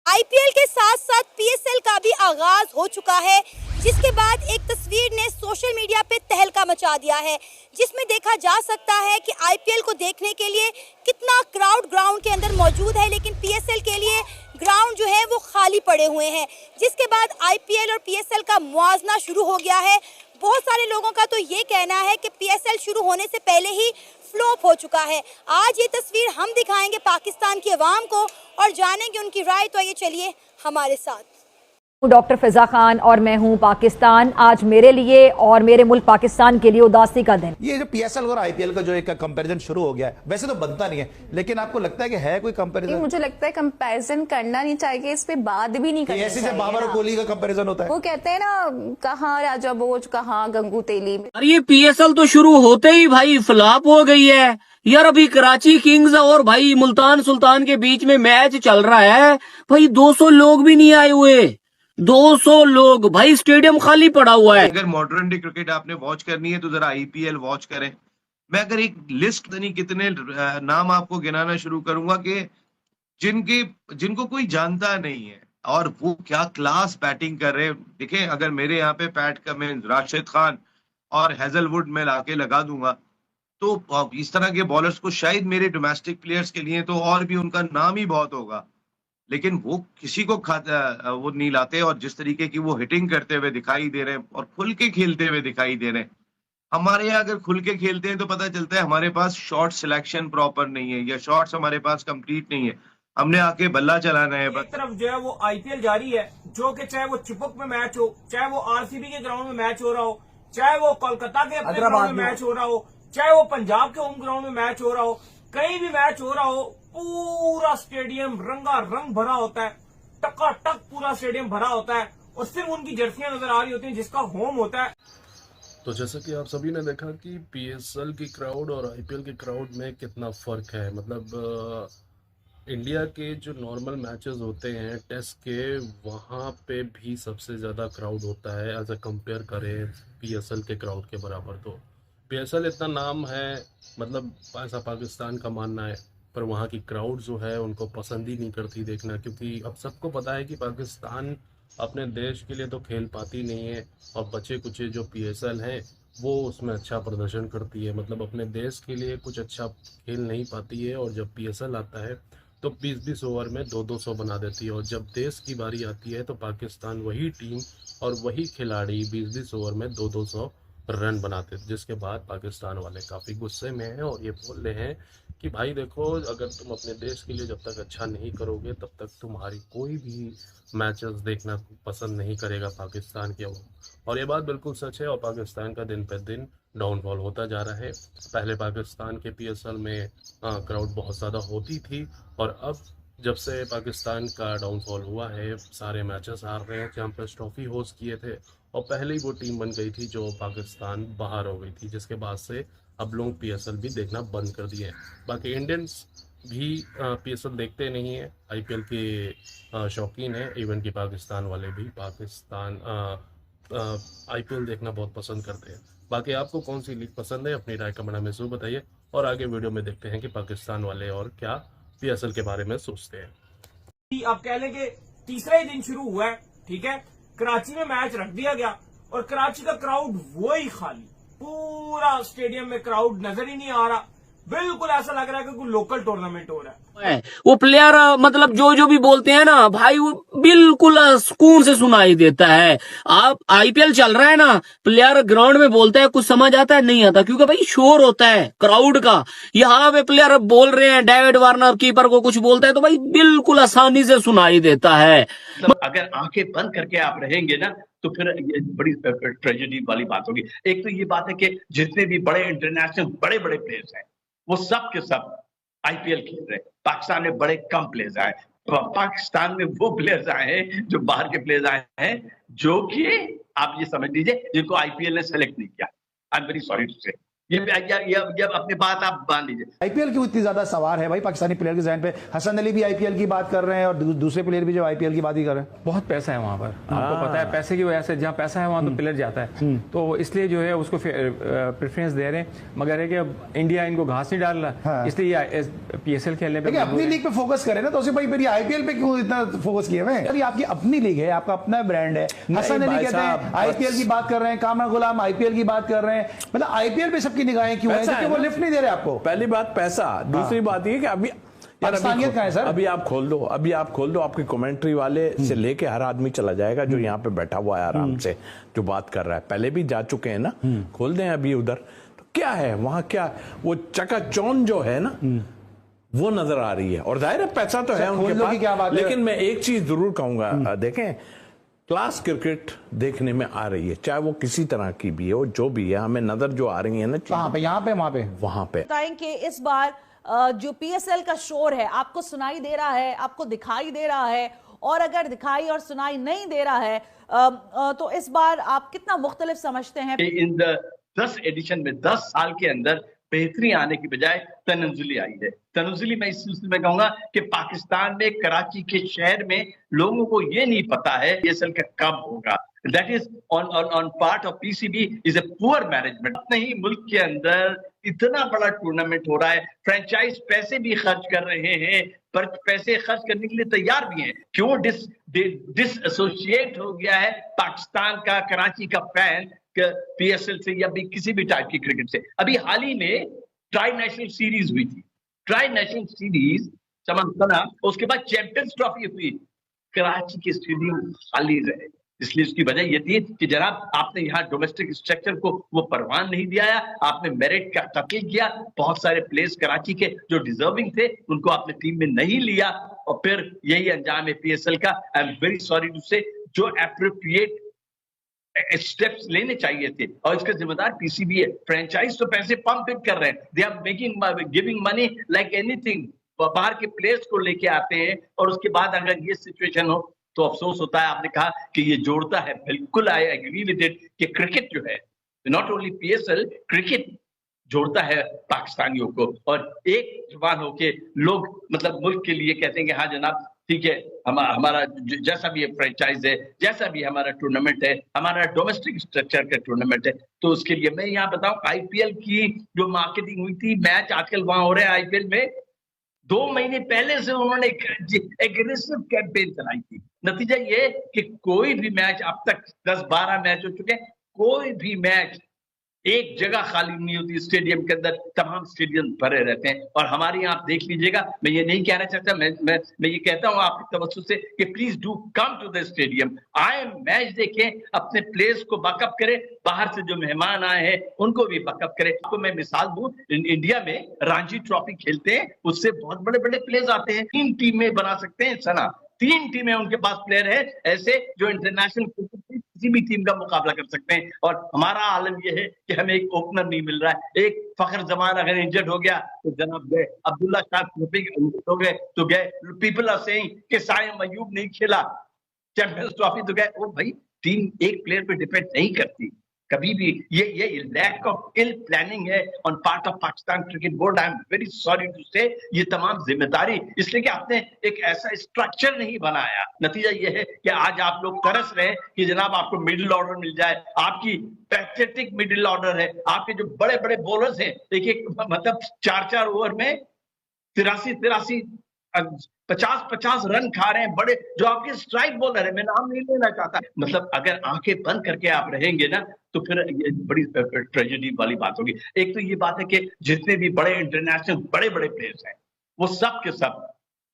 IPL के साथ साथ पीएसएल का भी आगाज हो चुका है, जिसके बाद एक तस्वीर ने सोशल मीडिया पे तहलका मचा दिया है, जिसमें देखा जा सकता है कि आईपीएल को देखने के लिए कितना क्राउड ग्राउंड के अंदर मौजूद है, लेकिन पीएसएल के लिए ग्राउंड जो है वो खाली पड़े हुए हैं। जिसके बाद आईपीएल और पीएसएल का मुआवजा शुरू हो गया है। बहुत सारे लोगों का तो ये कहना है कि पीएसएल शुरू होने से पहले ही फ्लॉप हो चुका है। आज ये तस्वीर हम दिखाएंगे पाकिस्तान की आवाम को और जानेंगे उनकी राय। तो ये चलिए हमारे साथ। डॉक्टर फिजा खान और मैं हूं पाकिस्तान। आज मेरे लिए और मेरे मुल्क पाकिस्तान के लिए उदासी का दिन। ये जो पीएसएल और आईपीएल का जो एक कंपैरिजन शुरू हो गया है, वैसे तो बनता नहीं है, लेकिन आपको लगता है कि है कोई कंपैरिजन? मुझे लगता है कंपैरिजन करना नहीं चाहिए, इस पे बात भी नहीं करनी ऐसे चाहिए। से बाबर और कोहली का कंपैरिजन होता है। वो कहते हैं ना, कहाँ राजा बोझ कहाँ गंगू तेली। अरे ये पीएसएल तो शुरू होते ही भाई फ्लॉप हो गई है यार। अभी कराची किंग्स और भाई मुल्तान सुल्तान के बीच में मैच चल रहा है भाई, 200 लोग भी नहीं आए हुए। 200 लोग भाई, स्टेडियम खाली पड़ा हुआ है। अगर मॉडर्न डे क्रिकेट आपने वॉच करनी है तो जरा आईपीएल वॉच करें। मैं अगर एक लिस्ट नहीं कितने नाम आपको गिनाना शुरू करूंगा कि जिनको कोई जानता नहीं है और वो क्या क्लास बैटिंग कर रहे हैं। देखें, अगर मेरे यहाँ पे पैट कमिंस, राशिद खान और हेजलवुड में लाके लगा दूंगा तो इस तरह के बॉलर्स को शायद मेरे डोमेस्टिक प्लेयर्स के लिए तो और भी उनका नाम ही बहुत होगा, लेकिन वो किसी को वो नहीं लाते। और जिस तरीके की वो हिटिंग करते हुए दिखाई दे रहे हैं और खुल के खेलते हुए दिखाई दे रहे हैं। हमारे यहाँ अगर खुल के खेलते हैं तो पता चलता है हमारे पास शॉट सिलेक्शन प्रॉपर नहीं है या शॉट्स हमारे पास कंप्लीट नहीं है। हमने आके बल्ला चलाना है। एक तरफ जो है वो आईपीएल जारी है, जो कि चाहे वो चिपक में मैच हो, चाहे वो आरसीबी के ग्राउंड में मैच हो रहा हो, चाहे वो कोलकाता के अपने ग्राउंड में मैच हो रहा हो, चाहे वो पंजाब के होम ग्राउंड में मैच हो रहा हो, कहीं भी मैच हो रहा हो, पूरा स्टेडियम रंगा रंग भरा होता है, टकाटक पूरा स्टेडियम भरा होता है और सिर्फ उनकी जर्सियां नजर आ रही होती हैं जिसका होम होता है। तो जैसा कि आप सभी ने देखा कि पीएसएल की क्राउड और आईपीएल की क्राउड में कितना फ़र्क है। मतलब इंडिया के जो नॉर्मल मैचेस होते हैं टेस्ट के, वहाँ पे भी सबसे ज़्यादा क्राउड होता है एज अ कंपेयर करें पीएसएल के क्राउड के बराबर। तो पीएसएल इतना नाम है, मतलब ऐसा पाकिस्तान का मानना है, पर वहाँ की क्राउड जो है उनको पसंद ही नहीं करती देखना, क्योंकि अब सबको पता है कि पाकिस्तान अपने देश के लिए तो खेल पाती नहीं है और बचे कुचे जो पीएसएल हैं वो उसमें अच्छा प्रदर्शन करती है। मतलब अपने देश के लिए कुछ अच्छा खेल नहीं पाती है और जब पीएसएल आता है तो 20-20 ओवर में 200 बना देती है। और जब देश की बारी आती है तो पाकिस्तान वही टीम और वही खिलाड़ी 20-20 ओवर में 200 रन बनाते थे, जिसके बाद पाकिस्तान वाले काफ़ी गुस्से में हैं और ये बोल रहे हैं कि भाई देखो, अगर तुम अपने देश के लिए जब तक अच्छा नहीं करोगे तब तक तुम्हारी कोई भी मैचेस देखना पसंद नहीं करेगा पाकिस्तान के। और ये बात बिल्कुल सच है और पाकिस्तान का दिन पे दिन डाउनफॉल होता जा रहा है। पहले पाकिस्तान के पीएसएल में क्राउड बहुत ज़्यादा होती थी और अब जब से पाकिस्तान का डाउनफॉल हुआ है, सारे मैचेस हार रहे हैं। चैंपियंस ट्रॉफी होस्ट किए थे और पहले ही वो टीम बन गई थी जो पाकिस्तान बाहर हो गई थी, जिसके बाद से अब लोग पीएसएल भी देखना बंद कर दिए हैं। बाकी इंडियंस भी पीएसएल देखते नहीं है, आईपीएल के शौकीन है। इवन कि पाकिस्तान वाले भी आईपीएल देखना बहुत पसंद करते हैं। बाकी आपको कौन सी लीग पसंद है, अपनी राय कमेंट में जरूर बताइए और आगे वीडियो में देखते हैं कि पाकिस्तान वाले और क्या पीएसएल के बारे में सोचते हैं। आप कह लें कि तीसरा ही दिन शुरू हुआ है, ठीक है, कराची में मैच रख दिया गया और कराची का क्राउड वो ही खाली, पूरा स्टेडियम में क्राउड नजर ही नहीं आ रहा। बिल्कुल ऐसा लग रहा है कि कोई लोकल टूर्नामेंट हो रहा है। वो प्लेयर मतलब जो भी बोलते हैं ना भाई, वो बिल्कुल सुकून से सुनाई देता है। आप आईपीएल चल रहा है ना, प्लेयर ग्राउंड में बोलता है, कुछ समझ आता है नहीं आता, क्योंकि भाई शोर होता है क्राउड का। यहाँ पे प्लेयर बोल रहे हैं, डेविड वार्नर कीपर को कुछ बोलता है तो भाई बिल्कुल आसानी से सुनाई देता है। मतलब अगर आंखें बंद करके आप रहेंगे ना तो फिर ये बड़ी ट्रेजेडी वाली बात होगी। एक तो ये बात है कि जितने भी बड़े इंटरनेशनल बड़े प्लेयर्स हैं वो सब के सब आईपीएल खेल रहे हैं। पाकिस्तान में बड़े कम प्लेयर्स आए, पाकिस्तान में वो प्लेयर्स आए हैं जो बाहर के प्लेयर्स आए हैं, जो कि आप ये समझ लीजिए जिनको आईपीएल ने सेलेक्ट नहीं किया। I am very sorry to say, ये अपनी बात आप मान लीजिए। आईपीएल क्यों इतनी ज्यादा सवार है भाई पाकिस्तानी प्लेयर के जहन पे? हसन अली भी आईपीएल की बात कर रहे हैं और दूसरे प्लेयर भी जो आईपीएल की बात ही कर रहे हैं। बहुत पैसा है वहां पर, आपको पता है, पैसे की वजह से जहाँ पैसा है वहां तो प्लेयर जाता है, तो इसलिए जो है उसको प्रेफरेंस दे रहे हैं। मगर है कि अब इंडिया इनको घास नहीं डाल रहा, इसलिए पीएसएल खेलने पे अपनी लीग पे फोकस करें ना, तो उसी भाई फिर आईपीएल पे क्यों इतना फोकस किए हुए? अभी आपकी अपनी लीग है, आपका अपना ब्रांड है। हसन अली कहते हैं आईपीएल की बात कर रहे हैं, कामरान गुलाम आईपीएल की बात कर रहे हैं, मतलब आईपीएल पे सबकी निगाहें क्यों है? क्योंकि वो लिफ्ट नहीं दे रहे आपको। पहली बात पैसा, दूसरी बात ये कि अभी पाकिस्तानियत कहाँ है सर? अभी आप खोल दो, आपके कमेंट्री वाले से लेके हर आदमी चला जाएगा जो यहाँ पे बैठा हुआ है आराम से, जो बात कर रहा है, पहले भी जा चुके हैं ना, खोल दें अभी उधर, तो क्या है वहां, क्या वो चकाचौंध जो है ना वो नजर आ रही है। और जाहिर है पैसा तो है उनके पास, क्या बात लेकिन मैं एक चीज जरूर कहूंगा, देखें क्लास क्रिकेट देखने में आ रही है, चाहे वो किसी तरह की भी हो, जो भी है, हमें नजर जो आ रही है ना, यहाँ पे वहां पे बताएं कि इस बार जो पीएसएल का शोर है आपको सुनाई दे रहा है, आपको दिखाई दे रहा है, और अगर दिखाई और सुनाई नहीं दे रहा है तो इस बार आप कितना मुख्तलिफ समझते हैं? इन 10 एडिशन में 10 साल के अंदर बेहतरी आने की बजाय तनज़ुली आई है। तनज़ुली मैं इस सिलसिले में कहूंगा कि पाकिस्तान में कराची के शहर में लोगों को ये नहीं पता है पीएसएल का कब होगा। That is on part of PCB is a poor management. नहीं, मुल्क के अंदर इतना बड़ा टूर्नामेंट हो रहा है, फ्रेंचाइज पैसे भी खर्च कर रहे हैं, पर पैसे खर्च करने के लिए तैयार भी हैं। क्यों डिसएसोसिएट हो गया है पाकिस्तान का, कराची का फैन पीएसएल से या भी किसी भी टाइप की क्रिकेट से? अभी हाल ही में ट्राई नेशनल सीरीज हुई थी, ट्राई नेशनल सीरीज समझना, उसके बाद चैंपियंस ट्रॉफी हुई, कराची के स्टेडियम खाली रहे। इसलिए इसकी वजह यह थी कि जनाब आपने यहाँ डोमेस्टिक स्ट्रक्चर को वो परवान नहीं दिया, आपने मेरिट का कत्ल किया, बहुत सारे प्लेयर्स कराची के जो डिजर्विंग थे उनको आपने टीम में नहीं लिया, और फिर यही अंजाम है पीएसएल का। I am very sorry to say, जो एप्रोप्रिएट स्टेप्स लेने चाहिए थे, और इसका जिम्मेदार पीसीबी है। फ्रेंचाइज तो पैसे पंप कर रहे हैं, they are making giving money like anything. बाहर के प्लेयर्स को लेके आते हैं, और उसके बाद अगर ये सिचुएशन हो तो अफसोस होता है। आपने कहा कि ये जोड़ता है, बिल्कुल आई एग्री विद इट कि क्रिकेट जो है, नॉट ओनली पीएसएल, क्रिकेट जोड़ता है पाकिस्तानियों को, और एक जुबान होके लोग मतलब मुल्क के लिए कहते हैं कि हाँ जनाब ठीक है, हमारा जैसा भी फ्रेंचाइज है, जैसा भी हमारा टूर्नामेंट है, हमारा डोमेस्टिक स्ट्रक्चर का टूर्नामेंट है, तो उसके लिए मैं यहाँ बताऊं आईपीएल की जो मार्केटिंग हुई थी, मैच आजकल वहां हो रहे हैं आईपीएल में, 2 महीने पहले से उन्होंने एग्रेसिव कैंपेन चलाई थी। नतीजा ये कि कोई भी मैच अब तक 10-12 मैच हो चुके हैं, कोई भी मैच एक जगह खाली नहीं होती स्टेडियम के अंदर, तमाम स्टेडियम भरे रहते हैं। और हमारे यहाँ आप देख लीजिएगा, मैं ये नहीं कहना चाहता, मैं ये कहता हूँ आपकी तवज्जो से कि please do come to the stadium, आए मैच देखें, अपने प्लेयर्स को बैकअप करें, बाहर से जो मेहमान आए हैं उनको भी बैकअप करें। आपको मैं मिसाल दूं, इंडिया में रणजी ट्रॉफी खेलते हैं, उससे बहुत बड़े बड़े प्लेयर्स आते हैं, 3 टीमें बना सकते हैं सना, 3 टीमें उनके पास प्लेयर है ऐसे जो इंटरनेशनल किसी भी टीम का मुकाबला कर सकते हैं। और हमारा आलम यह है कि हमें एक ओपनर नहीं मिल रहा है। एक फखर जमान अगर इंजर्ड हो गया तो जनाब गए, अब्दुल्ला शाह हो गए तो गए, पीपल आर सेइंग कि साइम अयूब नहीं खेला चैंपियंस ट्रॉफी तो गए। वो भाई टीम एक प्लेयर पे डिपेंड नहीं करती कभी भी। ये लैक ऑफ इल प्लानिंग है on part of Pakistan cricket board. I am very sorry to say, ये तमाम जिम्मेदारी इसलिए कि आपने एक ऐसा स्ट्रक्चर नहीं बनाया। नतीजा ये है कि आज आप लोग तरस रहे हैं कि जनाब आपको मिडिल ऑर्डर मिल जाए, आपकी पैथेटिक मिडिल ऑर्डर है, आपके जो बड़े बड़े बॉलर्स हैं, देखिए मतलब 4-4 ओवर में 83 50 रन खा रहे हैं, बड़े जो आपके स्ट्राइक बॉलर है, मैं नाम नहीं लेना चाहता। मतलब अगर आंखें बंद करके आप रहेंगे ना तो फिर ये बड़ी ट्रेजेडी वाली बात होगी। एक तो ये बात है कि जितने भी बड़े इंटरनेशनल बड़े बड़े प्लेयर्स हैं वो सब के सब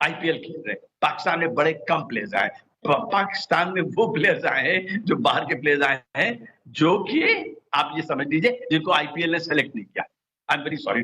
आईपीएल खेल रहे हैं। पाकिस्तान में बड़े कम प्लेयर्स आए, पाकिस्तान में वो प्लेयर्स आए हैं जो बाहर के प्लेयर्स आए हैं, जो कि आप ये समझ लीजिए जिनको आईपीएल ने सेलेक्ट नहीं किया। I am very sorry.